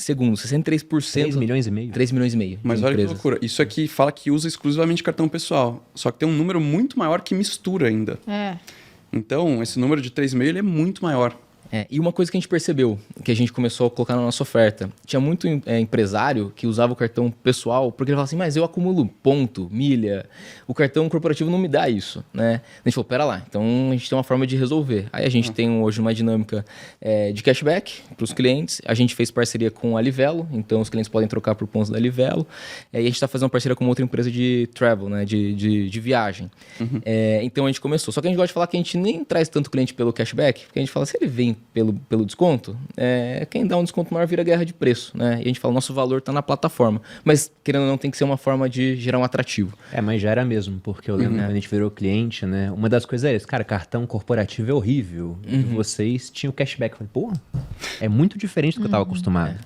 segundos, 63%. 3 milhões e meio? 3 milhões e meio. Mas olha que loucura. Isso aqui fala que usa exclusivamente cartão pessoal. Só que tem um número muito maior que mistura ainda. Então, esse número de 3,5 ele é muito maior. E uma coisa que a gente percebeu, que a gente começou a colocar na nossa oferta, tinha muito empresário que usava o cartão pessoal, porque ele falava assim, mas eu acumulo ponto, milha, o cartão corporativo não me dá isso, né? A gente falou, pera lá, então a gente tem uma forma de resolver. Aí a gente tem hoje uma dinâmica de cashback para os clientes, a gente fez parceria com a Livelo, então os clientes podem trocar por pontos da Livelo, e a gente está fazendo uma parceria com outra empresa de travel, né? de viagem. Então a gente começou, só que a gente gosta de falar que a gente nem traz tanto cliente pelo cashback, porque a gente fala, se ele vem pelo desconto, quem dá um desconto maior vira guerra de preço, né? E a gente fala, nosso valor está na plataforma. Mas, querendo ou não, tem que ser uma forma de gerar um atrativo. Mas já era mesmo, porque eu lembro quando a gente virou cliente, né? Uma das coisas é isso, cara, cartão corporativo é horrível. E vocês tinham cashback. Eu falei, pô, é muito diferente do que eu estava acostumado.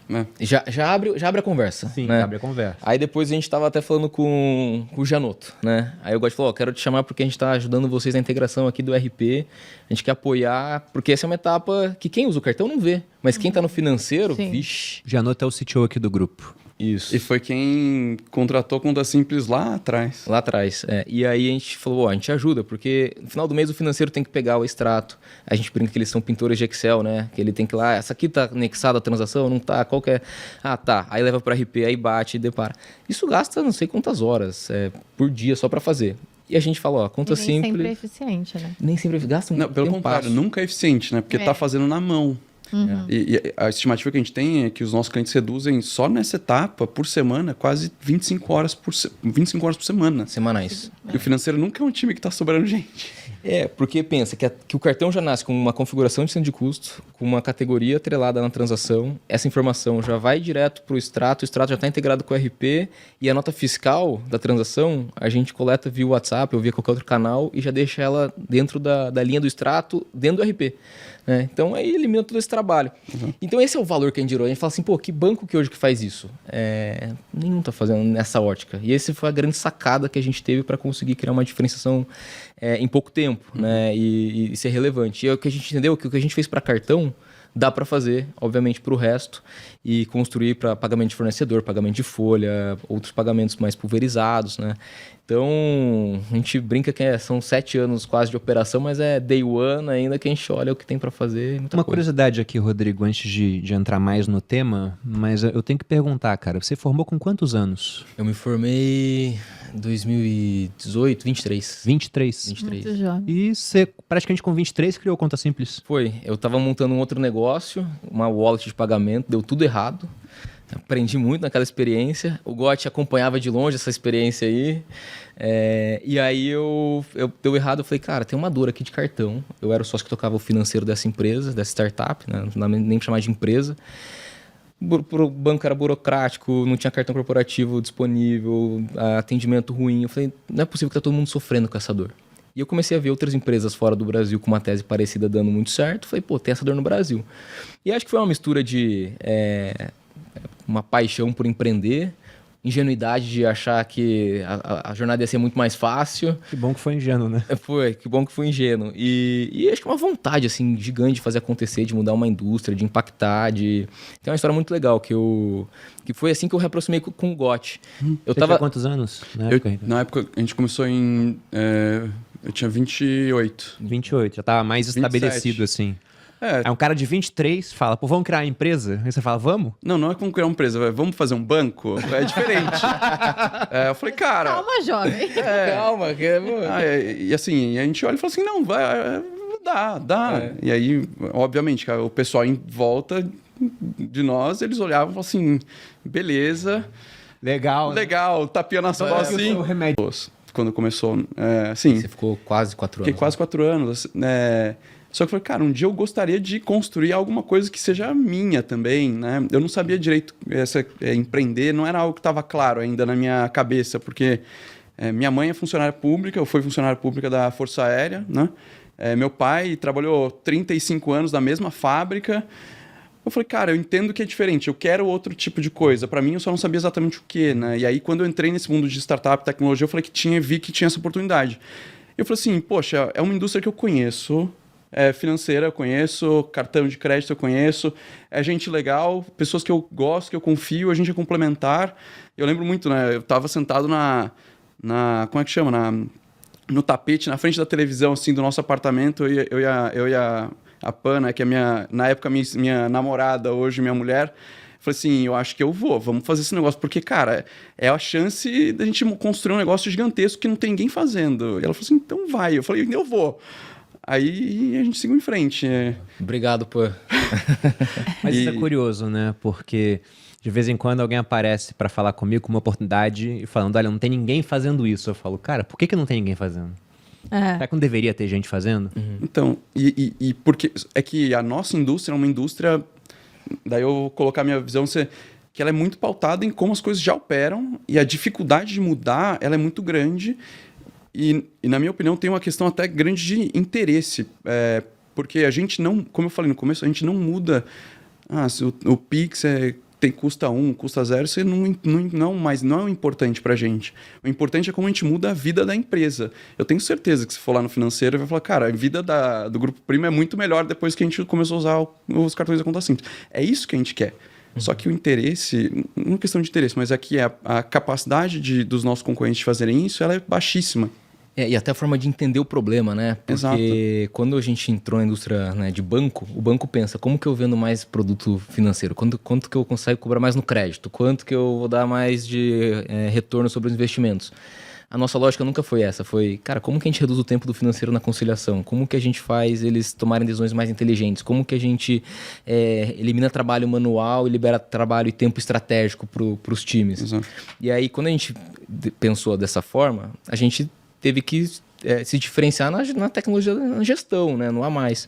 Já abre a conversa. Sim, né? abre a conversa. Aí depois a gente estava até falando com o Janotto, né? Aí eu gosto de falar, quero te chamar porque a gente está ajudando vocês na integração aqui do RP, a gente quer apoiar, porque essa é uma etapa que quem usa o cartão não vê, mas quem está no financeiro, vixe. Janotto é o CTO aqui do grupo. Isso. E foi quem contratou Conta Simples lá atrás. Lá atrás. E aí a gente falou, a gente ajuda, porque no final do mês o financeiro tem que pegar o extrato. A gente brinca que eles são pintores de Excel, né? Que ele tem que ir lá, essa aqui tá anexada a transação, não tá, qual que é? Ah, tá. Aí leva para RP, aí bate e depara. Isso gasta não sei quantas horas por dia só para fazer. E a gente fala, conta simples. Nem sempre é eficiente, né? Nem sempre gasta um Não, pelo contrário, nunca é eficiente, né? Porque tá fazendo na mão. E a estimativa que a gente tem é que os nossos clientes reduzem só nessa etapa, por semana, quase 25 horas por semana. Semanais. E o financeiro nunca é um time que tá sobrando gente. Porque pensa que o cartão já nasce com uma configuração de centro de custo, com uma categoria atrelada na transação, essa informação já vai direto para o extrato já está integrado com o RP, e a nota fiscal da transação a gente coleta via WhatsApp ou via qualquer outro canal e já deixa ela dentro da linha do extrato, dentro do RP. Né? Então aí elimina todo esse trabalho. Então esse é o valor que a gente gerou. A gente fala assim, que banco que hoje que faz isso? Nenhum está fazendo nessa ótica. E essa foi a grande sacada que a gente teve para conseguir criar uma diferenciação em pouco tempo, né? E ser relevante. E o que a gente entendeu que o que a gente fez para cartão dá para fazer, obviamente, para o resto e construir para pagamento de fornecedor, pagamento de folha, outros pagamentos mais pulverizados, né? Então, a gente brinca que são 7 anos quase de operação, mas é day one ainda que a gente olha o que tem para fazer. Uma curiosidade aqui, Rodrigo, antes de entrar mais no tema, mas eu tenho que perguntar, cara, você formou com quantos anos? Eu me formei em 2018, 23. 23? Muito jovem. E você, praticamente com 23, criou Conta Simples? Foi. Eu estava montando um outro negócio, uma wallet de pagamento, deu tudo errado. Aprendi muito naquela experiência. O Gotti acompanhava de longe essa experiência aí. E aí eu deu errado. Eu falei, cara, tem uma dor aqui de cartão. Eu era o sócio que tocava o financeiro dessa empresa, dessa startup, né? Não dá nem pra chamar de empresa. O banco era burocrático, não tinha cartão corporativo disponível, atendimento ruim. Eu falei, não é possível que tá todo mundo sofrendo com essa dor. E eu comecei a ver outras empresas fora do Brasil com uma tese parecida dando muito certo. Falei, tem essa dor no Brasil. E acho que foi uma mistura de uma paixão por empreender, ingenuidade de achar que a jornada ia ser muito mais fácil. Que bom que foi ingênuo, né? Que bom que foi ingênuo. E acho que uma vontade assim, gigante de fazer acontecer, de mudar uma indústria, de impactar. Tem uma história muito legal, que foi assim que eu me aproximei com o Gotti. Você tinha quantos anos na época, a gente começou em... eu tinha 28. 28, já estava mais 27. estabelecido, assim. Aí um cara de 23 fala, vamos criar uma empresa? Aí você fala, vamos? Não é como criar uma empresa, vamos fazer um banco? É diferente. Eu falei, cara... Calma, jovem. Calma. E assim, a gente olha e fala assim, não, dá. E aí, obviamente, o pessoal em volta de nós, eles olhavam e falavam assim, beleza. Legal, tapinha nas costas assim. Remédio. Quando começou, assim... Você ficou quase 4 anos. Fiquei quase 4 anos, né? Só que eu falei, cara, um dia eu gostaria de construir alguma coisa que seja minha também, né? Eu não sabia direito, empreender não era algo que estava claro ainda na minha cabeça, porque minha mãe é funcionária pública, eu fui funcionária pública da Força Aérea, né? Meu pai trabalhou 35 anos na mesma fábrica. Eu falei, cara, eu entendo que é diferente, eu quero outro tipo de coisa. Para mim, eu só não sabia exatamente o que, né? E aí, quando eu entrei nesse mundo de startup, tecnologia, eu falei vi que tinha essa oportunidade. Eu falei assim, poxa, é uma indústria que eu conheço, financeira eu conheço, cartão de crédito eu conheço, é gente legal, pessoas que eu gosto, que eu confio, a gente é complementar. Eu lembro muito, né? Eu tava sentado como é que chama? No tapete, na frente da televisão, assim, do nosso apartamento, eu e a Pana, que é na época minha namorada, hoje minha mulher. Falei assim, eu acho que vamos fazer esse negócio, porque, cara, é a chance da gente construir um negócio gigantesco que não tem ninguém fazendo. E ela falou assim, então vai. Eu falei, eu vou. Aí a gente seguiu em frente. Obrigado por... Mas isso é curioso, né? Porque de vez em quando alguém aparece pra falar comigo com uma oportunidade e falando, olha, não tem ninguém fazendo isso. Eu falo, cara, por que não tem ninguém fazendo? Será que não deveria ter gente fazendo? Então, e porque é que a nossa indústria é uma indústria... Daí eu vou colocar minha visão, que ela é muito pautada em como as coisas já operam e a dificuldade de mudar, ela é muito grande e na minha opinião, tem uma questão até grande de interesse, porque a gente não, como eu falei no começo, a gente não muda, se o Pix custa 1, custa 0, isso não é o importante pra gente. O importante é como a gente muda a vida da empresa. Eu tenho certeza que se for lá no financeiro, vai falar, cara, a vida do Grupo Primo é muito melhor depois que a gente começou a usar os cartões da conta simples. É isso que a gente quer. Só que o interesse, não é questão de interesse, mas aqui a capacidade dos nossos concorrentes de fazerem isso, ela é baixíssima. E até a forma de entender o problema, né? Porque Exato. Quando a gente entrou na indústria, né, de banco, o banco pensa, como que eu vendo mais produto financeiro? Quanto que eu consigo cobrar mais no crédito? Quanto que eu vou dar mais de retorno sobre os investimentos? A nossa lógica nunca foi essa. Foi, cara, como que a gente reduz o tempo do financeiro na conciliação? Como que a gente faz eles tomarem decisões mais inteligentes? Como que a gente elimina trabalho manual e libera trabalho e tempo estratégico para os times? Exato. E aí, quando a gente pensou dessa forma, a gente teve que se diferenciar na tecnologia, na gestão, né? No a mais.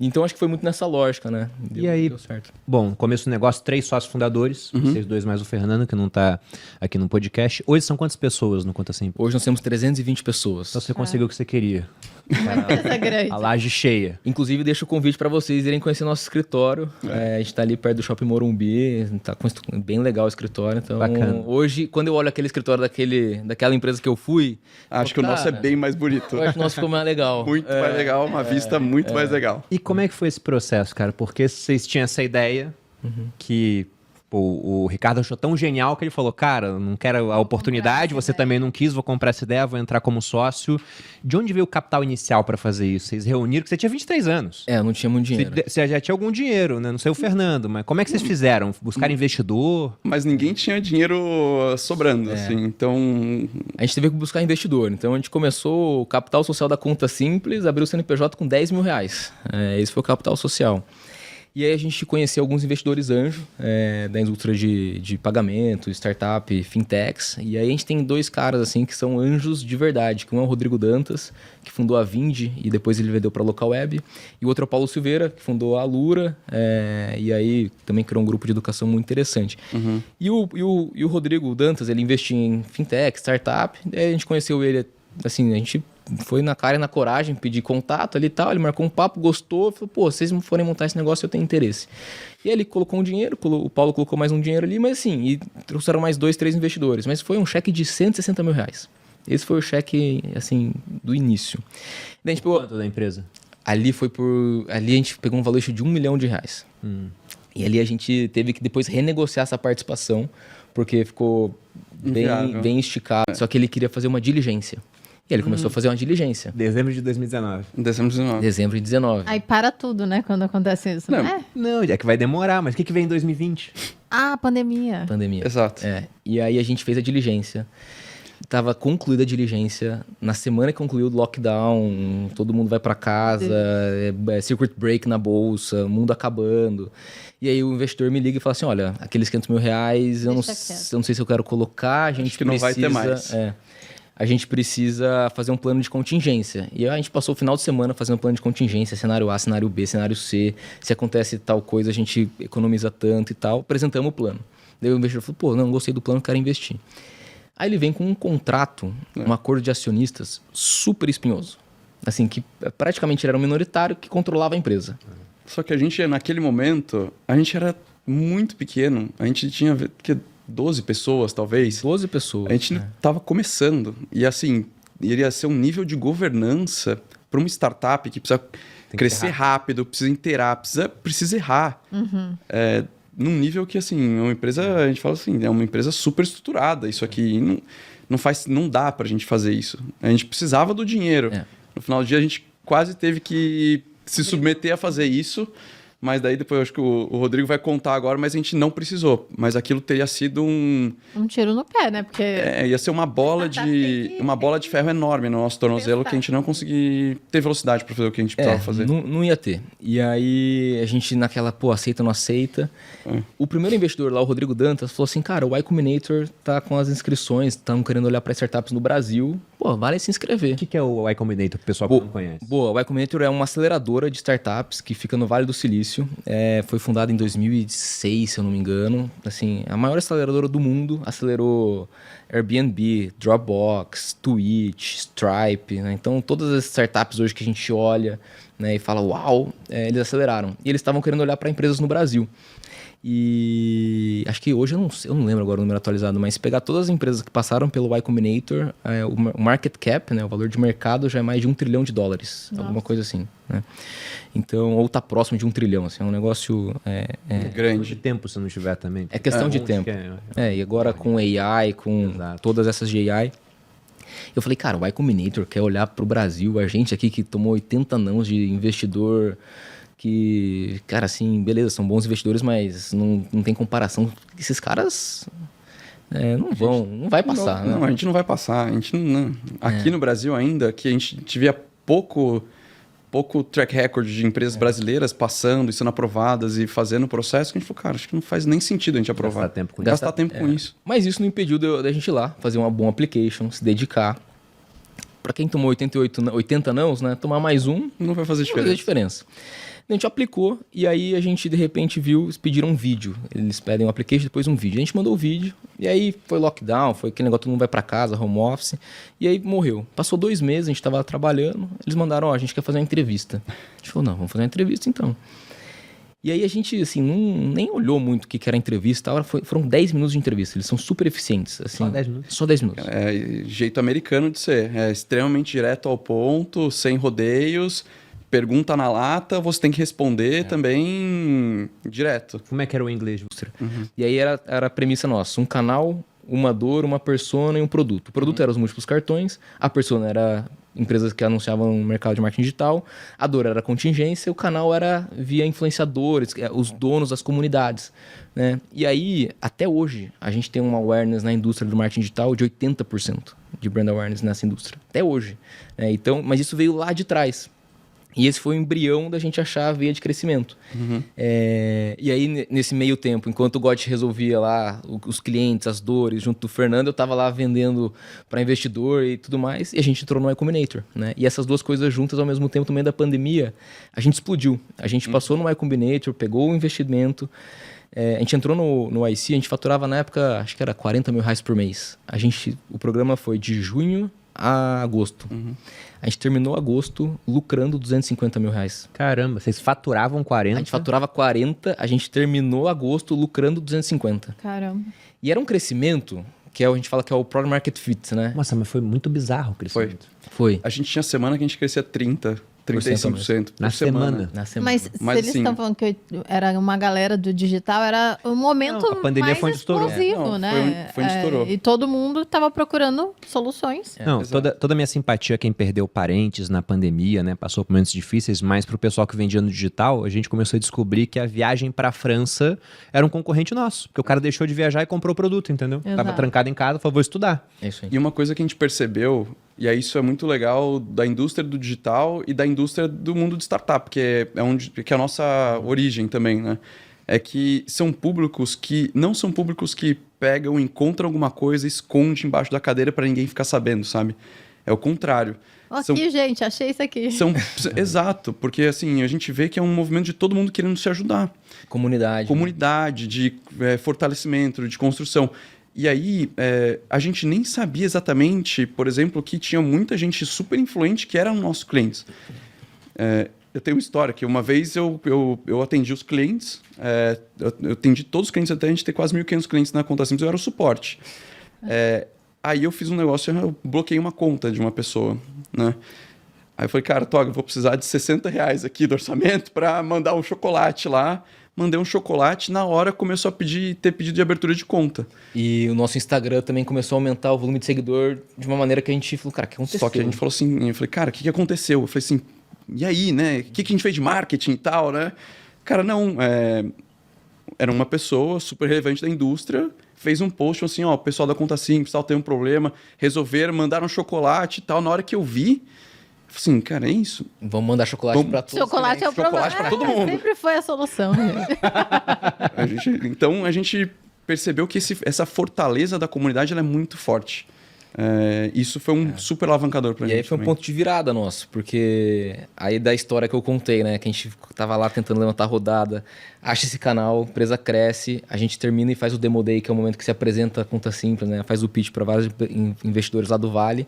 Então, acho que foi muito nessa lógica, né? Deu certo. Bom, começo do negócio, 3 sócios fundadores, vocês 2 mais o Fernando, que não tá aqui no podcast. Hoje são quantas pessoas no Conta Simples? Hoje nós temos 320 pessoas. Então você conseguiu o que você queria. Uma empresa grande. A laje cheia. Inclusive, deixo o convite para vocês irem conhecer nosso escritório. A gente está ali perto do Shopping Morumbi, tá bem legal o escritório. Então, bacana. Hoje, quando eu olho aquele escritório daquela empresa que eu fui... Acho que o nosso é bem mais bonito. Eu acho que o nosso ficou mais legal. Muito mais legal, uma vista muito mais legal. E como é que foi esse processo, cara? Porque vocês tinham essa ideia que o Ricardo achou tão genial que ele falou, cara, não quero a oportunidade, você também não quis, vou comprar essa ideia, vou entrar como sócio. De onde veio o capital inicial para fazer isso? Vocês reuniram, porque você tinha 23 anos. Eu não tinha muito dinheiro. Você já tinha algum dinheiro, né? Não sei o Fernando, mas como é que vocês fizeram? Buscaram investidor? Mas ninguém tinha dinheiro sobrando, assim, então... A gente teve que buscar investidor. Então, a gente começou o capital social da Conta Simples, abriu o CNPJ com R$10 mil. Esse foi o capital social. E aí a gente conheceu alguns investidores anjo da indústria de pagamento, startup, fintechs. E aí a gente tem 2 caras assim que são anjos de verdade. Que um é o Rodrigo Dantas, que fundou a Vindi e depois ele vendeu para a Local Web. E o outro é o Paulo Silveira, que fundou a Alura. E aí também criou um grupo de educação muito interessante. E o Rodrigo Dantas, ele investia em fintech, startup. Aí a gente conheceu ele, assim, a gente... foi na cara e na coragem, pedir contato ali e tal, ele marcou um papo, gostou, falou, pô, se vocês não forem montar esse negócio, eu tenho interesse. E aí ele colocou um dinheiro, o Paulo colocou mais um dinheiro ali, mas assim, e trouxeram mais 2, 3 investidores, mas foi um cheque de R$160 mil. Esse foi o cheque, assim, do início. Daí a gente pegou... Quanto da empresa? Ali a gente pegou um valor de R$1 milhão. E ali a gente teve que depois renegociar essa participação, porque ficou bem esticado, só que ele queria fazer uma diligência. E ele começou a fazer uma diligência. Dezembro de 2019. Dezembro de 19. Dezembro de 19. Aí para tudo, né, quando acontece isso, Não. né? Não, é que vai demorar, mas o que vem em 2020? Pandemia. Pandemia. Exato. E aí a gente fez a diligência. Tava concluída a diligência. Na semana que concluiu o lockdown, todo mundo vai para casa, circuit break na bolsa, mundo acabando. E aí o investidor me liga e fala assim, olha, aqueles R$500 mil, eu não sei se eu quero colocar, a gente Acho que não vai ter mais. A gente precisa fazer um plano de contingência. E a gente passou o final de semana fazendo um plano de contingência, cenário A, cenário B, cenário C. Se acontece tal coisa, a gente economiza tanto e tal. Apresentamos o plano. Daí o investidor falou, pô, não gostei do plano, quero investir. Aí ele vem com um contrato, um acordo de acionistas super espinhoso. Assim, que praticamente ele era um minoritário que controlava a empresa. Só que a gente, naquele momento, a gente era muito pequeno. A gente tinha 12 pessoas, talvez. 12 pessoas. A gente estava começando. E assim, iria ser um nível de governança para uma startup que precisa que crescer ser rápido, precisa interar, precisa errar. Num nível que, assim, uma empresa, a gente fala assim, é uma empresa super estruturada. Isso aqui não dá pra gente fazer isso. A gente precisava do dinheiro. No final do dia, a gente quase teve que se submeter a fazer isso. Mas daí depois eu acho que o Rodrigo vai contar agora, mas a gente não precisou. Mas aquilo teria sido um tiro no pé, né? Porque ia ser uma bola de ferro enorme no nosso tornozelo que a gente não conseguia ter velocidade para fazer o que a gente precisava fazer. Não ia ter. E aí a gente naquela, aceita ou não aceita. O primeiro investidor lá, o Rodrigo Dantas, falou assim, cara, o Y Combinator tá com as inscrições, estão querendo olhar para startups no Brasil. Vale se inscrever. O que é o Y Combinator, pro pessoal que não conhece? O Y Combinator é uma aceleradora de startups que fica no Vale do Silício. Foi fundada em 2006, se eu não me engano. Assim, a maior aceleradora do mundo. Acelerou Airbnb, Dropbox, Twitch, Stripe. Né? Então, todas as startups hoje que a gente olha, né, e fala, uau, eles aceleraram. E eles estavam querendo olhar para empresas no Brasil. E acho que hoje eu não lembro agora o número atualizado, mas se pegar todas as empresas que passaram pelo Y Combinator, o market cap, né, o valor de mercado já é mais de $1 trilhão. Nossa. Alguma coisa assim, né? Então, ou tá próximo de $1 trilhão, assim, é um negócio grande. De tempo, se não tiver também. É questão de tempo. E agora com AI, com todas essas de AI. Eu falei, cara, o Y Combinator quer olhar pro Brasil, a gente aqui que tomou 80 nãos de investidor que, cara, assim, beleza, são bons investidores, mas não tem comparação. Esses caras não vai passar. Não, a gente não vai passar. A gente não. Aqui no Brasil ainda, que a gente via pouco track record de empresas brasileiras passando e sendo aprovadas e fazendo o processo, que a gente falou, cara, acho que não faz nem sentido a gente aprovar. Gastar tempo com isso. Mas isso não impediu da gente ir lá, fazer uma boa application, se dedicar. Para quem tomou 80 nãos, né, tomar mais um não vai fazer diferença. Não vai fazer diferença. A gente aplicou e aí a gente de repente viu, eles pediram um vídeo. Eles pedem um application, depois um vídeo. A gente mandou o vídeo e aí foi lockdown, foi aquele negócio, todo mundo vai para casa, home office. E aí morreu. Passou 2 meses, a gente estava trabalhando, eles mandaram, a gente quer fazer uma entrevista. A gente falou, não, vamos fazer uma entrevista então. E aí a gente, assim, nem olhou muito o que era a entrevista. Foram 10 minutos de entrevista, eles são super eficientes. Assim, Só 10 minutos? Só 10 minutos. É jeito americano de ser. É extremamente direto ao ponto, sem rodeios. Pergunta na lata, você tem que responder também direto. Como é que era o inglês? E aí era a premissa nossa, um canal, uma dor, uma persona e um produto. O produto era os múltiplos cartões, a persona era empresas que anunciavam no mercado de marketing digital, a dor era a contingência, o canal era via influenciadores, os donos das comunidades. Né? E aí, até hoje, a gente tem uma awareness na indústria do marketing digital de 80% de brand awareness nessa indústria. Até hoje. Né? Então, mas isso veio lá de trás. E esse foi o embrião da gente achar a veia de crescimento. E aí, nesse meio tempo, enquanto o Got resolvia lá os clientes, as dores, junto do Fernando, eu estava lá vendendo para investidor e tudo mais, e a gente entrou no Y Combinator. Né? E essas duas coisas juntas, ao mesmo tempo, no meio da pandemia, a gente explodiu. A gente passou no Y Combinator, pegou o investimento, a gente entrou no IC, a gente faturava na época, acho que era R$40 mil por mês. O programa foi de junho a agosto. A gente terminou agosto lucrando R$250 mil. Caramba, vocês faturavam 40? A gente faturava 40, a gente terminou agosto lucrando 250. Caramba. E era um crescimento que a gente fala que é o Product Market Fit, né? Nossa, mas foi muito bizarro o crescimento. Foi. A gente tinha semana que a gente crescia 35% Na semana. Na semana. Mas se eles assim, estão falando que era uma galera do digital, era o momento Não, a pandemia mais foi onde estourou. explosivo, Não, né? foi onde estourou. E todo mundo estava procurando soluções. Não, exato. toda a minha simpatia quem perdeu parentes na pandemia, né? Passou por momentos difíceis, mas pro pessoal que vendia no digital, a gente começou a descobrir que a viagem pra França era um concorrente nosso. Porque o cara deixou de viajar e comprou o produto, entendeu? Exato. Tava trancado em casa, falou, vou estudar. É isso aí. E uma coisa que a gente percebeu, e aí isso é muito legal da indústria do digital e da indústria do mundo de startup, que é a nossa origem também, né? É que são públicos que não são públicos que pegam, encontram alguma coisa e esconde embaixo da cadeira para ninguém ficar sabendo, sabe? É o contrário. Aqui, gente, achei isso aqui. Exato, porque assim, a gente vê que é um movimento de todo mundo querendo se ajudar. Comunidade. De fortalecimento, de construção. E aí, a gente nem sabia exatamente, por exemplo, que tinha muita gente super influente que eram nossos clientes. Eu tenho uma história que uma vez eu atendi os clientes, eu atendi todos os clientes até a gente ter quase 1.500 clientes na conta simples, eu era o suporte. Aí eu fiz um negócio, eu bloqueei uma conta de uma pessoa, né? Aí eu falei, cara, Toga, eu vou precisar de R$60 aqui do orçamento para mandar um chocolate lá. Mandei um chocolate, na hora começou a ter pedido de abertura de conta. E o nosso Instagram também começou a aumentar o volume de seguidor de uma maneira que a gente falou, cara, o que aconteceu? Só que a gente falou assim, eu falei, cara, o que aconteceu? Eu falei assim, e aí, né? O que a gente fez de marketing e tal, né? Cara, não, era uma pessoa super relevante da indústria, fez um post assim, ó, o pessoal da Conta Simples, tal, tem um problema, resolveram, mandaram chocolate e tal. Na hora que eu vi, assim, cara, é isso. Vamos mandar chocolate para todos. Chocolate é o problema. Chocolate pra todo mundo. Sempre foi a solução, gente. Então a gente percebeu que essa fortaleza da comunidade ela é muito forte. Isso foi um super alavancador pra gente. E aí foi um ponto de virada nosso, porque aí da história que eu contei, né? Que a gente tava lá tentando levantar a rodada, acha esse canal, a empresa cresce, a gente termina e faz o Demo Day, que é o momento que se apresenta a Conta Simples, né? Faz o pitch para vários investidores lá do Vale.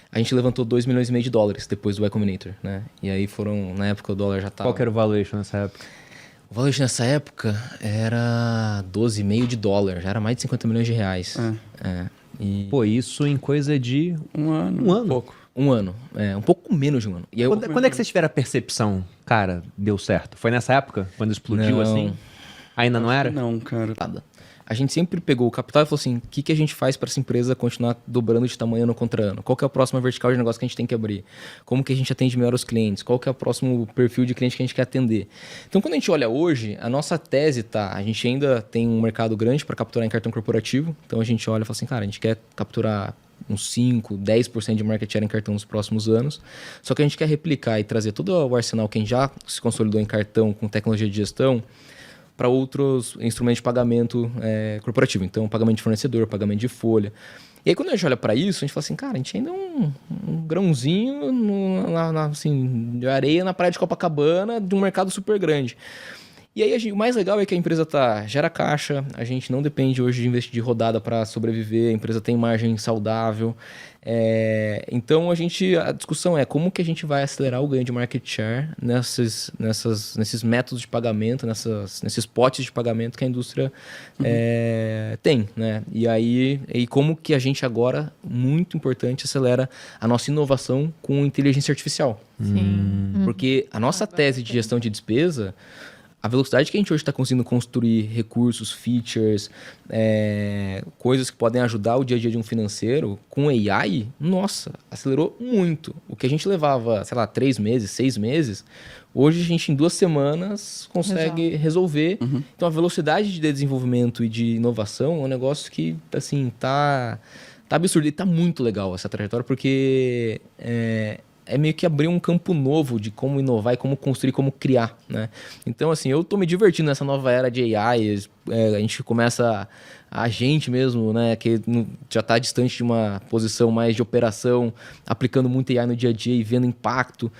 A gente levantou $2,5 milhões depois do Y Combinator, né? E aí foram, na época o dólar já tava... Qual que era o valuation nessa época? O valuation nessa época era $12,5, já era mais de R$50 milhões. E... Pô, isso em coisa de Um ano. Um Pouco. Um ano, um pouco menos de um ano. E aí Quando é que vocês tiveram a percepção, cara, deu certo? Foi nessa época? Quando explodiu Não. assim? Ainda não era? Não, cara. A gente sempre pegou o capital e falou assim, o que a gente faz para essa empresa continuar dobrando de tamanho ano contra ano? Qual que é a próxima vertical de negócio que a gente tem que abrir? Como que a gente atende melhor os clientes? Qual que é o próximo perfil de cliente que a gente quer atender? Então, quando a gente olha hoje, a nossa tese a gente ainda tem um mercado grande para capturar em cartão corporativo. Então, a gente olha e fala assim, cara, a gente quer capturar uns 5%, 10% de market share em cartão nos próximos anos. Só que a gente quer replicar e trazer todo o arsenal que a gente já se consolidou em cartão com tecnologia de gestão para outros instrumentos de pagamento corporativo. Então, pagamento de fornecedor, pagamento de folha. E aí, quando a gente olha para isso, a gente fala assim, cara, a gente ainda é um grãozinho assim, de areia na praia de Copacabana de um mercado super grande. E aí, o mais legal é que a empresa gera caixa, a gente não depende hoje de investir de rodada para sobreviver, a empresa tem margem saudável. Então, a discussão é como que a gente vai acelerar o ganho de market share nesses métodos de pagamento, nesses potes de pagamento que a indústria tem, né? E aí, como que a gente agora, muito importante, acelera a nossa inovação com inteligência artificial. Sim. Porque a nossa tese de gestão de despesa, a velocidade que a gente hoje está conseguindo construir recursos, features, coisas que podem ajudar o dia a dia de um financeiro, com AI, nossa, acelerou muito. O que a gente levava, 3 meses, 6 meses, hoje a gente em 2 semanas consegue resolver. Então a velocidade de desenvolvimento e de inovação é um negócio que, assim, tá absurdo. E tá muito legal essa trajetória, porque é meio que abrir um campo novo de como inovar e como construir, como criar, né? Então, assim, eu tô me divertindo nessa nova era de AI, a gente começa, a gente mesmo, né, que já tá distante de uma posição mais de operação, aplicando muito AI no dia a dia e vendo impacto.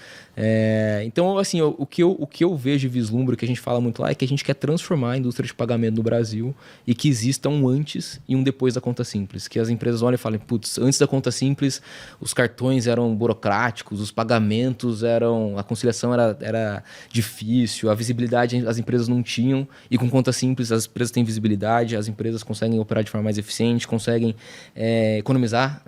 Então, assim, o que eu vejo e vislumbro, que a gente fala muito lá, é que a gente quer transformar a indústria de pagamento no Brasil e que exista um antes e um depois da Conta Simples. Que as empresas olhem e falem, putz, antes da Conta Simples, os cartões eram burocráticos, os pagamentos a conciliação era difícil, a visibilidade as empresas não tinham, e com Conta Simples as empresas têm visibilidade, as empresas conseguem operar de forma mais eficiente, conseguem economizar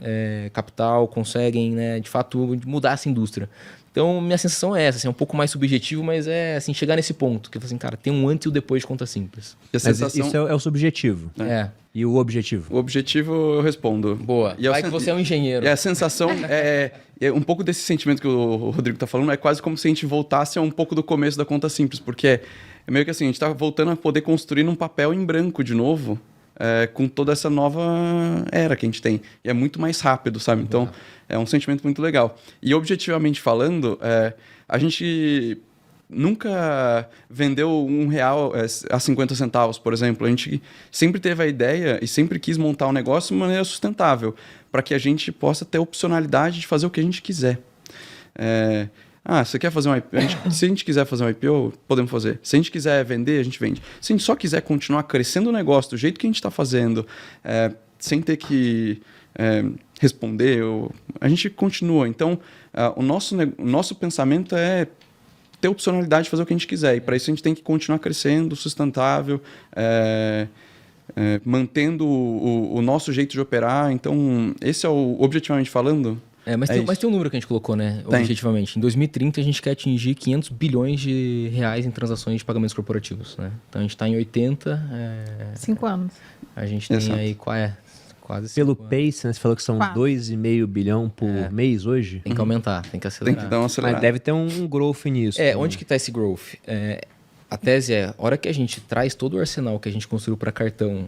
capital, conseguem, né, de fato, mudar essa indústria. Então, minha sensação é essa, assim, é um pouco mais subjetivo, mas assim, chegar nesse ponto, que eu falo assim, cara, tem um antes e o depois de Conta Simples. E Mas isso é o subjetivo. E o objetivo? O objetivo eu respondo. Boa. E Vai que você é um engenheiro. A sensação é um pouco desse sentimento que o Rodrigo está falando, é quase como se a gente voltasse a um pouco do começo da Conta Simples, porque é meio que assim, a gente está voltando a poder construir num papel em branco de novo, com toda essa nova era que a gente tem. E é muito mais rápido, sabe? Então, é um sentimento muito legal. E objetivamente falando, a gente nunca vendeu R$1 a 50 centavos, por exemplo. A gente sempre teve a ideia e sempre quis montar um negócio de maneira sustentável, para que a gente possa ter a opcionalidade de fazer o que a gente quiser. Você quer fazer um IPO? Se a gente quiser fazer um IPO, podemos fazer. Se a gente quiser vender, a gente vende. Se a gente só quiser continuar crescendo o negócio do jeito que a gente está fazendo, sem ter que responder, a gente continua. Então, o nosso pensamento é ter opcionalidade de fazer o que a gente quiser. E para isso a gente tem que continuar crescendo, sustentável, mantendo o nosso jeito de operar. Então, esse é objetivamente falando, Mas tem um número que a gente colocou, né? Tem. Objetivamente. Em 2030, a gente quer atingir 500 bilhões de reais em transações de pagamentos corporativos, né? Então, a gente está em 80. 5 anos. A gente tem Exato. aí, quase Pelo 5 anos. Pace, né, você falou que são Quase. 2,5 bilhão por mês hoje. Tem que aumentar, tem que Tem acelerar. que dar uma Mas acelerada. deve ter um growth nisso. Onde que está esse growth? A tese é, a hora que a gente traz todo o arsenal que a gente construiu para cartão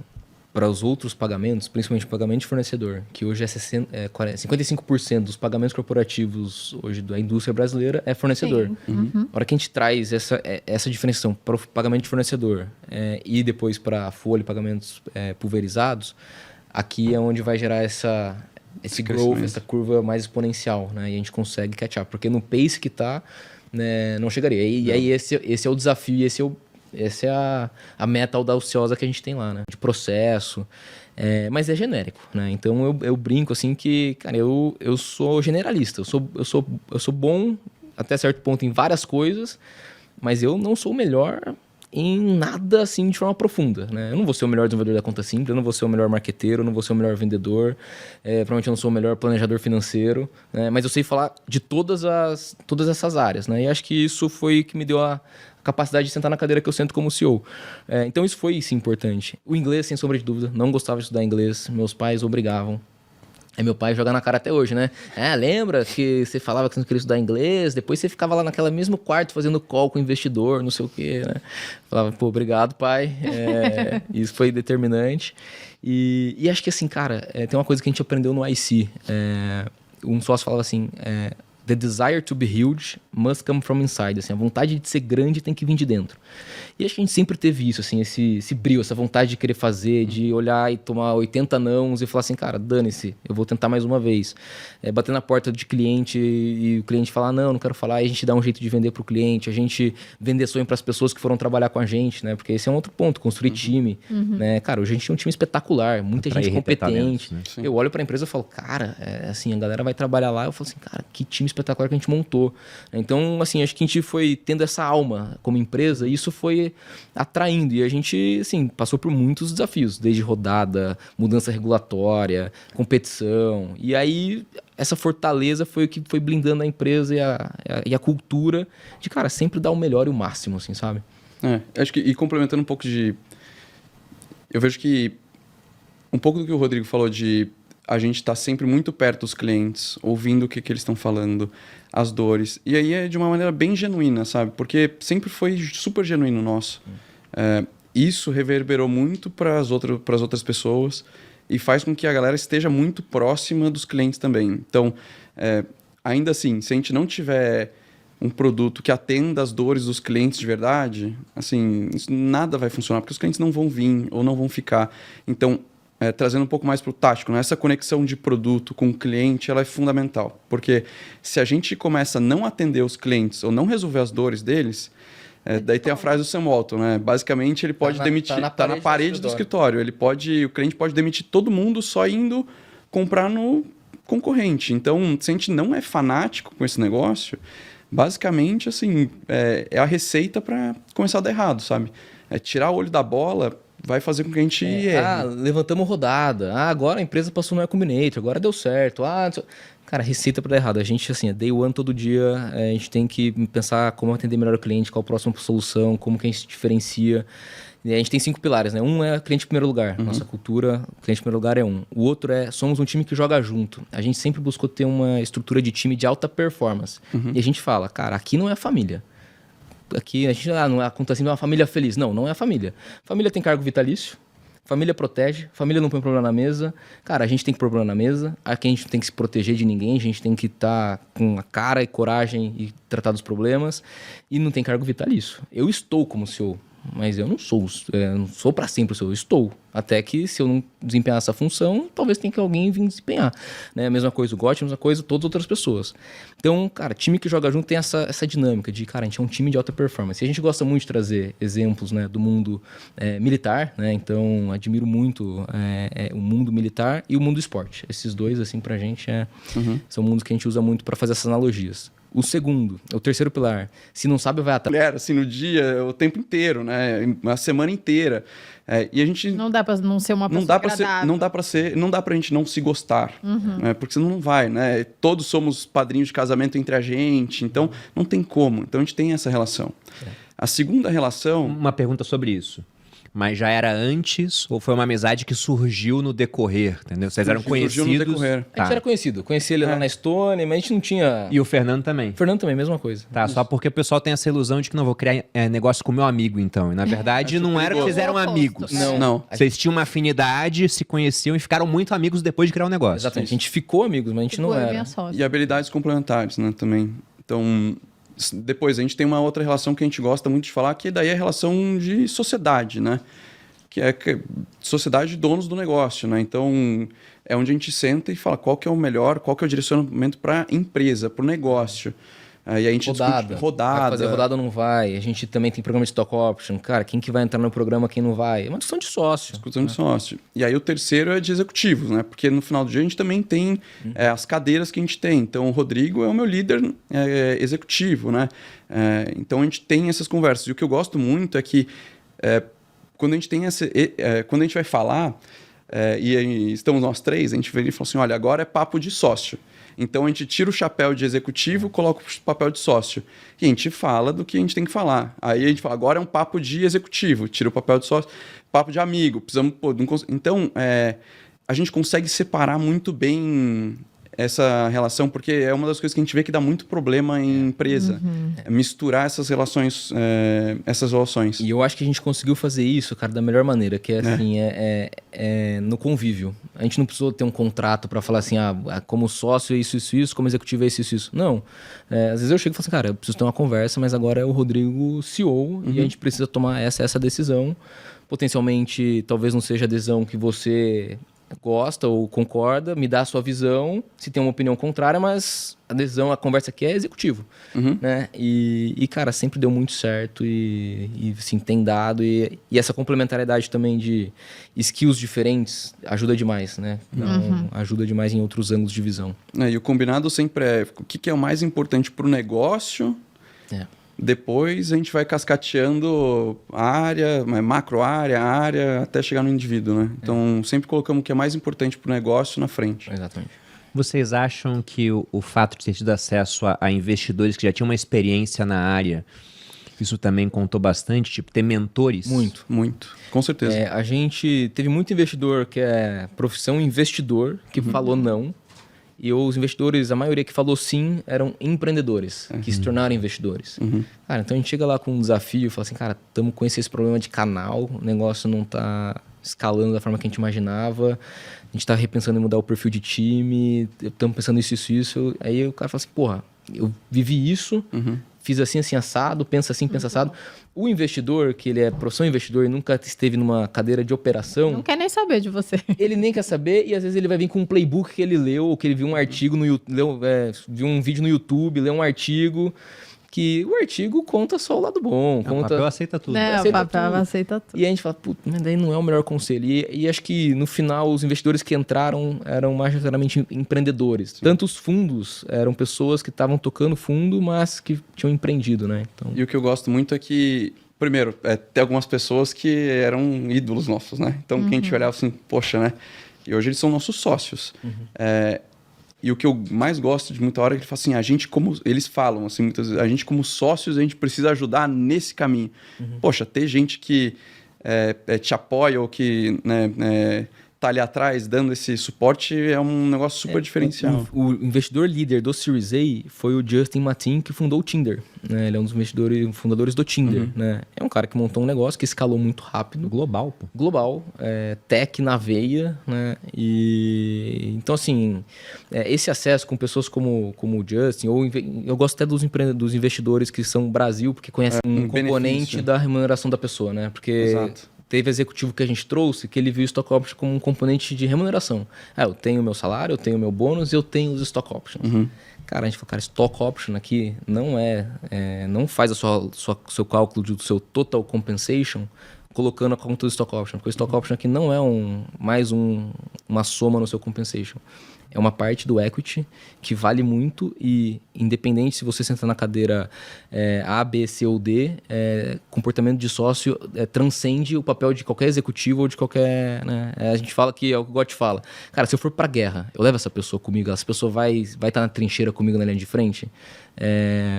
para os outros pagamentos, principalmente o pagamento de fornecedor, que hoje é 55% dos pagamentos corporativos hoje da indústria brasileira é fornecedor. Sim. A hora que a gente traz essa diferenciação para o pagamento de fornecedor e depois para a folha e pagamentos pulverizados, aqui é onde vai gerar esse growth, crescimento. essa curva mais exponencial, né? E a gente consegue catch up, porque no pace que está, né, não chegaria. E aí esse é o desafio, e essa é a meta audaciosa que a gente tem lá, né? De processo, mas é genérico, né? Então eu brinco assim que, cara, eu sou generalista, eu sou bom até certo ponto em várias coisas, mas eu não sou o melhor em nada assim de forma profunda, né? Eu não vou ser o melhor desenvolvedor da conta simples, eu não vou ser o melhor marqueteiro, eu não vou ser o melhor vendedor, provavelmente eu não sou o melhor planejador financeiro, né? Mas eu sei falar de todas essas áreas, né? E acho que isso foi que me deu a capacidade de sentar na cadeira que eu sento como CEO. Então isso foi, sim, importante. O inglês, sem sombra de dúvida, não gostava de estudar inglês, meus pais obrigavam. Meu pai joga na cara até hoje, né? Lembra que você falava que você não queria estudar inglês, depois você ficava lá naquele mesmo quarto fazendo call com o investidor, não sei o quê, né? Falava, pô, obrigado, pai. Isso foi determinante. E acho que assim, cara, tem uma coisa que a gente aprendeu no IC. Um sócio falava assim, the desire to be huge must come from inside. Assim, a vontade de ser grande tem que vir de dentro. E acho que a gente sempre teve isso, assim, esse brio, essa vontade de querer fazer, de olhar e tomar 80 nãos e falar assim, cara, dane-se, eu vou tentar mais uma vez. Bater na porta de cliente e o cliente falar, não quero falar, e a gente dá um jeito de vender para o cliente, a gente vender sonho para as pessoas que foram trabalhar com a gente, né? Porque esse é um outro ponto, construir time, né? Cara, hoje a gente tem um time espetacular, muita Atrair gente competente. talentos, né? Eu olho para a empresa e falo, cara, assim, a galera vai trabalhar lá, eu falo assim, cara, que time espetacular que a gente montou. Então, assim, acho que a gente foi tendo essa alma como empresa e isso foi atraindo. E a gente, assim, passou por muitos desafios, desde rodada, mudança regulatória, competição. E aí, essa fortaleza foi o que foi blindando a empresa e a cultura de, cara, sempre dar o melhor e o máximo, assim, sabe? Acho que, e complementando um pouco eu vejo que um pouco do que o Rodrigo falou de a gente estar sempre muito perto dos clientes, ouvindo o que eles estão falando, as dores. E aí é de uma maneira bem genuína, sabe? Porque sempre foi super genuíno nosso. Isso reverberou muito para as outras pessoas e faz com que a galera esteja muito próxima dos clientes também. Então, ainda assim, se a gente não tiver um produto que atenda às dores dos clientes de verdade, assim, nada vai funcionar, porque os clientes não vão vir ou não vão ficar. Então, trazendo um pouco mais para o tático, né? Essa conexão de produto com o cliente ela é fundamental. Porque se a gente começa a não atender os clientes ou não resolver as dores deles, daí tem a frase do Sam Walton, né? Basicamente, ele pode demitir... Tá na parede do escritório. O cliente pode demitir todo mundo só indo comprar no concorrente. Então, se a gente não é fanático com esse negócio, basicamente, assim, é a receita para começar a dar errado, sabe? Tirar o olho da bola vai fazer com que a gente erre. Levantamos rodada. Agora a empresa passou no E-Combinator, agora deu certo. Cara, receita para dar errado. A gente, assim, day one todo dia, a gente tem que pensar como atender melhor o cliente, qual a próxima solução, como que a gente se diferencia. E a gente tem 5 pilares, né? Um é cliente em primeiro lugar. Nossa cultura, cliente em primeiro lugar é um. O outro somos um time que joga junto. A gente sempre buscou ter uma estrutura de time de alta performance. E a gente fala, cara, aqui não é família. Aqui a gente não é a conta assim, é uma família feliz. Não é a família. Família tem cargo vitalício, família protege, família não põe problema na mesa. Cara, a gente tem que pôr problema na mesa, aqui a gente não tem que se proteger de ninguém, a gente tem que estar com a cara e coragem e tratar dos problemas. E não tem cargo vitalício. Eu estou como CEO, mas eu não sou para sempre o CEO, eu estou. Até que se eu não desempenhar essa função, talvez tenha que alguém vir desempenhar. Né? A mesma coisa o Gotti, a mesma coisa todas as outras pessoas. Então, cara, time que joga junto tem essa dinâmica de, cara, a gente é um time de alta performance. E a gente gosta muito de trazer exemplos, né, do mundo militar, né? Então, admiro muito o mundo militar e o mundo do esporte. Esses dois, assim, pra gente, são mundos que a gente usa muito para fazer essas analogias. O segundo, o terceiro pilar, se não sabe, vai atrás. Mulher, assim, no dia, o tempo inteiro, né? A semana inteira. E a gente... Não dá pra não ser uma pessoa Não dá pra ser, agradável. não dá pra gente não se gostar, né? Porque senão não vai, né? Todos somos padrinhos de casamento entre a gente, então não tem como. Então a gente tem essa relação. A segunda relação... Uma pergunta sobre isso. Mas já era antes ou foi uma amizade que surgiu no decorrer, entendeu? Vocês eram Surgiu no conhecidos? decorrer. A gente era conhecido, conheci ele lá na Estônia, mas a gente não tinha... E o Fernando também? O Fernando também, mesma coisa. Tá, só porque o pessoal tem essa ilusão de que não vou criar negócio com meu amigo, então. E na verdade não era que vocês eram amigos. Não. Vocês tinham uma afinidade, se conheciam e ficaram muito amigos depois de criar um negócio. Exatamente, a gente ficou amigos, mas a gente não Eu e era. minha sócia. E habilidades complementares, né, também. Então, depois a gente tem uma outra relação que a gente gosta muito de falar, que daí é a relação de sociedade, né? Que é sociedade de donos do negócio, né? Então, é onde a gente senta e fala qual que é o melhor, qual que é o direcionamento para a empresa, para o negócio. Aí a gente Rodada. discute rodada. Vai fazer rodada ou não vai. A gente também tem programa de stock option. Cara, quem que vai entrar no programa, quem não vai. É uma discussão de sócio. Discussão de sócio. E aí o terceiro é de executivos, né? Porque no final do dia a gente também tem as cadeiras que a gente tem. Então o Rodrigo é o meu líder executivo, né? Então a gente tem essas conversas. E o que eu gosto muito é que quando a gente tem quando a gente vai falar, e aí estamos nós três, a gente vem e fala assim, olha, agora é papo de sócio. Então a gente tira o chapéu de executivo, coloca o papel de sócio. E a gente fala do que a gente tem que falar. Aí a gente fala, agora é um papo de executivo, tira o papel de sócio, papo de amigo. Precisamos Então, a gente consegue separar muito bem essa relação, porque é uma das coisas que a gente vê que dá muito problema em empresa. Misturar essas relações, essas relações. E eu acho que a gente conseguiu fazer isso, cara, da melhor maneira, que é assim, no convívio. A gente não precisou ter um contrato para falar assim, como sócio é isso, como executivo é isso. Não. Às vezes eu chego e falo assim, cara, eu preciso ter uma conversa, mas agora é o Rodrigo CEO e a gente precisa tomar essa decisão. Potencialmente, talvez não seja a decisão que você gosta ou concorda, me dá a sua visão, se tem uma opinião contrária, mas a conversa aqui é executivo, né? E, cara, sempre deu muito certo e assim, tem dado e essa complementariedade também de skills diferentes ajuda demais, né? Então, ajuda demais em outros ângulos de visão. E o combinado sempre é o que é o mais importante para o negócio. Depois a gente vai cascateando a área, macro área, até chegar no indivíduo, né? Então, sempre colocamos o que é mais importante para o negócio na frente. Exatamente. Vocês acham que o fato de ter tido acesso a investidores que já tinham uma experiência na área, isso também contou bastante? Tipo, ter mentores? Muito, muito. Com certeza. A gente teve muito investidor que é profissão investidor, que falou não. E os investidores, a maioria que falou sim, eram empreendedores, que se tornaram investidores. Cara, então a gente chega lá com um desafio e fala assim, cara, estamos com esse problema de canal, o negócio não está escalando da forma que a gente imaginava, a gente está repensando em mudar o perfil de time, estamos pensando isso. Aí o cara fala assim, porra, eu vivi isso, fiz assim, assado, pensa assim, pensa assado. O investidor, que ele é profissão investidor e nunca esteve numa cadeira de operação... Não quer nem saber de você. Ele nem quer saber e às vezes ele vai vir com um playbook que ele leu, ou que ele viu um artigo, viu um vídeo no YouTube, leu um artigo... que o artigo conta só o lado bom. O papel aceita tudo. O papel aceita tudo. E a gente fala, puta, mas daí não é o melhor conselho. E acho que no final os investidores que entraram eram majoritariamente empreendedores. Sim. Tanto os fundos eram pessoas que estavam tocando fundo, mas que tinham empreendido, né? Então... E o que eu gosto muito é que, primeiro, tem algumas pessoas que eram ídolos nossos, né? Então, que a gente olhava assim, poxa, né? E hoje eles são nossos sócios. E o que eu mais gosto de muita hora é que ele fala assim, a gente como... Eles falam assim, muitas vezes, a gente como sócios, a gente precisa ajudar nesse caminho. Poxa, ter gente que te apoia ou que tá ali atrás dando esse suporte é um negócio super diferencial. O investidor líder do Series A foi o Justin Matin, que fundou o Tinder. Né? Ele é um dos fundadores do Tinder. Né? É um cara que montou um negócio que escalou muito rápido. Global, pô. Global. Tech na veia. Né? E então, assim, esse acesso com pessoas como o Justin, ou eu gosto até dos investidores que são Brasil, porque conhecem um componente benefício da remuneração da pessoa, né? Porque... Exato. Teve executivo que a gente trouxe que ele viu o stock option como um componente de remuneração. Eu tenho o meu salário, eu tenho o meu bônus e eu tenho os stock options. Cara, a gente falou, cara, stock option aqui não faz seu cálculo do seu total compensation colocando a conta do stock option. Porque o stock option aqui não é mais uma soma no seu compensation. É uma parte do equity que vale muito e independente se você sentar na cadeira A, B, C ou D, comportamento de sócio transcende o papel de qualquer executivo ou de qualquer... Né? A gente fala que, é o que o Gotti fala. Cara, se eu for pra guerra, eu levo essa pessoa comigo, essa pessoa vai estar na trincheira comigo na linha de frente?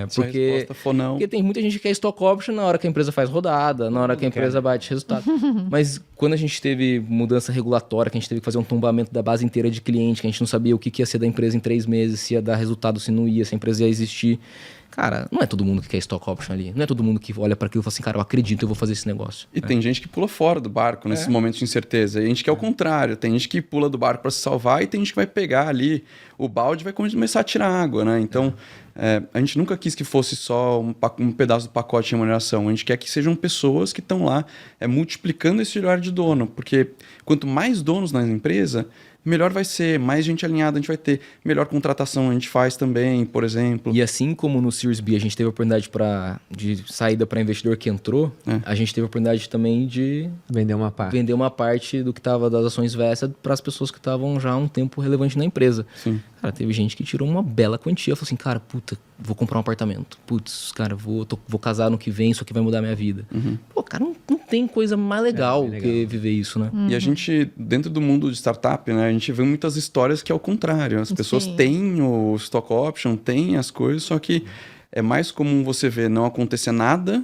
Se a resposta for não... Porque tem muita gente que quer stock option na hora que a empresa faz rodada, na hora que a empresa bate resultado. Mas quando a gente teve mudança regulatória, que a gente teve que fazer um tombamento da base inteira de cliente, que a gente não sabia o que ia ser da empresa em 3 meses, se ia dar resultado, se não ia, se a empresa ia existir. Cara, não é todo mundo que quer stock option ali. Não é todo mundo que olha para aquilo e fala assim, cara, eu acredito, eu vou fazer esse negócio. E tem gente que pula fora do barco nesses momentos de incerteza. E a gente que é o contrário. Tem gente que pula do barco para se salvar e tem gente que vai pegar ali o balde e vai começar a tirar água, né? Então, a gente nunca quis que fosse só um pedaço do pacote de remuneração. A gente quer que sejam pessoas que estão lá multiplicando esse olhar de dono. Porque quanto mais donos na empresa, melhor vai ser, mais gente alinhada a gente vai ter, melhor contratação a gente faz também, por exemplo. E assim como no Series B a gente teve a oportunidade de saída para investidor que entrou, a gente teve a oportunidade também de vender uma parte do que estava das ações Vesta para as pessoas que estavam já há um tempo relevante na empresa. Sim. Cara, teve gente que tirou uma bela quantia, falou assim, cara, puta, vou comprar um apartamento. Putz, cara, vou casar no que vem, isso aqui vai mudar a minha vida. Pô, cara, não tem coisa mais legal que viver isso, né? E a gente, dentro do mundo de startup, né, a gente vê muitas histórias que é o contrário. As pessoas têm o stock option, têm as coisas, só que é mais comum você ver não acontecer nada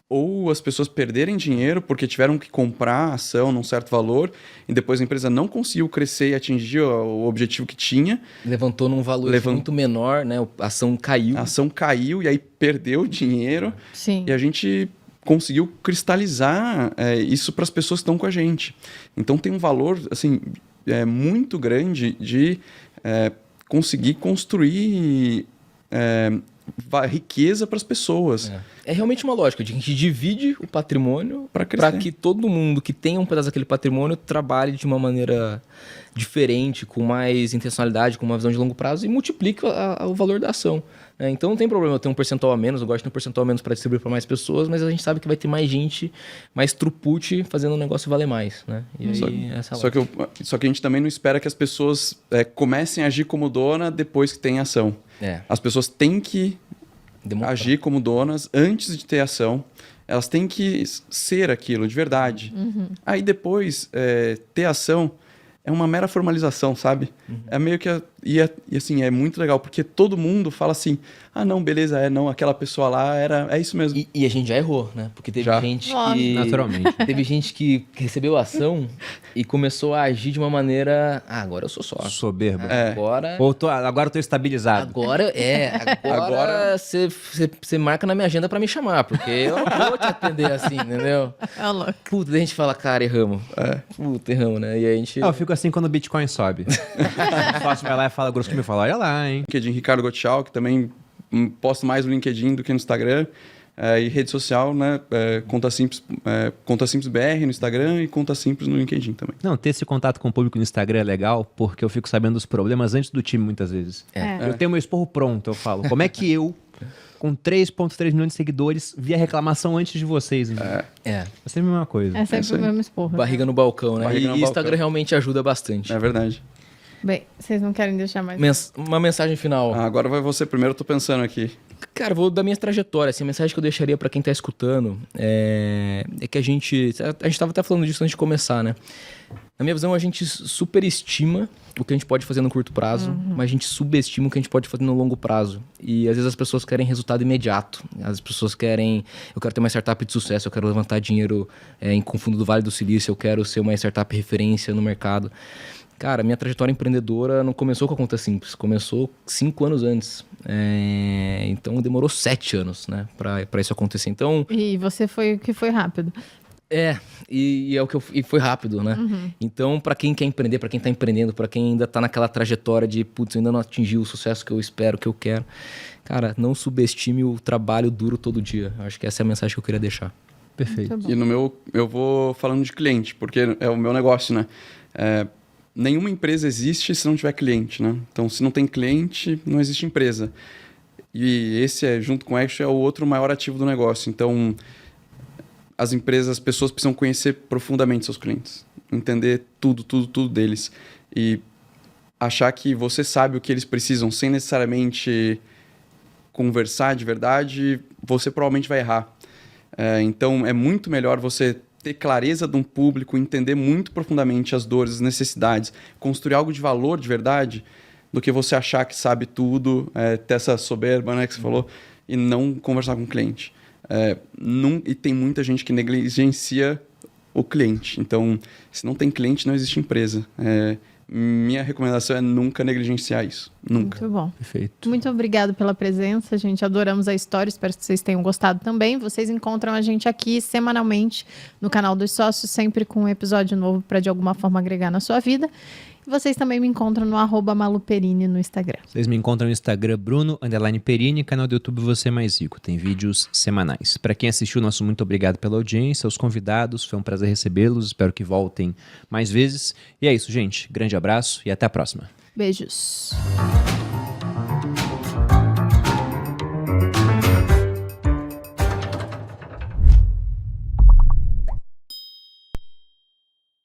ou as pessoas perderem dinheiro porque tiveram que comprar a ação num certo valor e depois a empresa não conseguiu crescer e atingir o objetivo que tinha. Levantou num valor muito menor, né? A ação caiu. A ação caiu e aí perdeu dinheiro. Sim. E a gente conseguiu cristalizar isso para as pessoas que estão com a gente. Então tem um valor assim, muito grande de conseguir construir riqueza para as pessoas. É realmente uma lógica de que a gente divide o patrimônio para que todo mundo que tenha um pedaço daquele patrimônio trabalhe de uma maneira diferente, com mais intencionalidade, com uma visão de longo prazo e multiplique o valor da ação. Então não tem problema eu ter um percentual a menos, eu gosto de ter um percentual a menos para distribuir para mais pessoas, mas a gente sabe que vai ter mais gente, mais throughput fazendo o negócio valer mais. Né? E aí, só que a gente também não espera que as pessoas comecem a agir como dona depois que tem ação. As pessoas têm que agir como donas antes de ter ação. Elas têm que ser aquilo de verdade. Aí depois, ter ação é uma mera formalização, sabe? É meio que... E assim, é muito legal, porque todo mundo fala assim, ah, não, beleza, não, aquela pessoa lá é isso mesmo. E a gente já errou, né? Porque teve gente que... Naturalmente. Teve gente que recebeu a ação e começou a agir de uma maneira... Ah, agora eu sou sócio. Soberba. Agora... Agora eu tô estabilizado. Agora você marca na minha agenda pra me chamar, porque eu não vou te atender assim, entendeu? É louco. Puta, daí a gente fala, cara, erramos. Puta, erramos, né? E aí a gente... Eu fico assim quando o Bitcoin sobe. O sócio vai lá e fala grosso comigo, fala, olha lá, hein. LinkedIn Ricardo Gotchal, que também posto mais no LinkedIn do que no Instagram. E rede social, né? Conta Simples BR no Instagram e Conta Simples no LinkedIn também. Não, ter esse contato com o público no Instagram é legal, porque eu fico sabendo dos problemas antes do time, muitas vezes. Eu tenho meu esporro pronto, eu falo. Como é que eu, com 3,3 milhões de seguidores, vi a reclamação antes de vocês? É sempre a mesma coisa. É sempre o mesmo esporro. Barriga no balcão, né? Barriga no E balcão. Instagram realmente ajuda bastante. É verdade. Bem, vocês não querem deixar mais... Uma mensagem final. Agora vai você primeiro, eu tô pensando aqui. Cara, vou dar minha trajetória. Assim, a mensagem que eu deixaria pra quem tá escutando é que a gente tava até falando disso antes de começar, né? Na minha visão, a gente superestima o que a gente pode fazer no curto prazo, mas a gente subestima o que a gente pode fazer no longo prazo. E às vezes as pessoas querem resultado imediato. As pessoas querem... Eu quero ter uma startup de sucesso, eu quero levantar dinheiro com fundo do Vale do Silício, eu quero ser uma startup referência no mercado. Cara, minha trajetória empreendedora não começou com a Conta Simples, começou 5 anos antes. Então demorou 7 anos, né, pra isso acontecer. Então... E você foi o que foi rápido. E foi rápido, né? Então, pra quem quer empreender, pra quem tá empreendendo, pra quem ainda tá naquela trajetória de, putz, eu ainda não atingi o sucesso que eu espero, que eu quero, cara, não subestime o trabalho duro todo dia. Eu acho que essa é a mensagem que eu queria deixar. Perfeito. E no meu, eu vou falando de cliente, porque é o meu negócio, né? Nenhuma empresa existe se não tiver cliente, né? Então, se não tem cliente, não existe empresa. E esse, junto com o Action, é o outro maior ativo do negócio. Então, as pessoas precisam conhecer profundamente seus clientes. Entender tudo deles. E achar que você sabe o que eles precisam sem necessariamente conversar de verdade, você provavelmente vai errar. Então, é muito melhor você ter clareza de um público, entender muito profundamente as dores, as necessidades, construir algo de valor de verdade, do que você achar que sabe tudo, ter essa soberba, né, que você falou, e não conversar com o cliente. E tem muita gente que negligencia o cliente. Então, se não tem cliente, não existe empresa. Minha recomendação é nunca negligenciar isso. Nunca. Muito bom. Perfeito. Muito obrigado pela presença, gente. Adoramos a história. Espero que vocês tenham gostado também. Vocês encontram a gente aqui semanalmente no canal dos Sócios, sempre com um episódio novo para de alguma forma agregar na sua vida. E vocês também me encontram no @maluperini no Instagram. Vocês me encontram no Instagram Bruno_Perini, canal do YouTube Você Mais Rico. Tem vídeos semanais. Para quem assistiu, nosso muito obrigado pela audiência, aos convidados. Foi um prazer recebê-los. Espero que voltem mais vezes. E é isso, gente. Grande abraço e até a próxima. Beijos.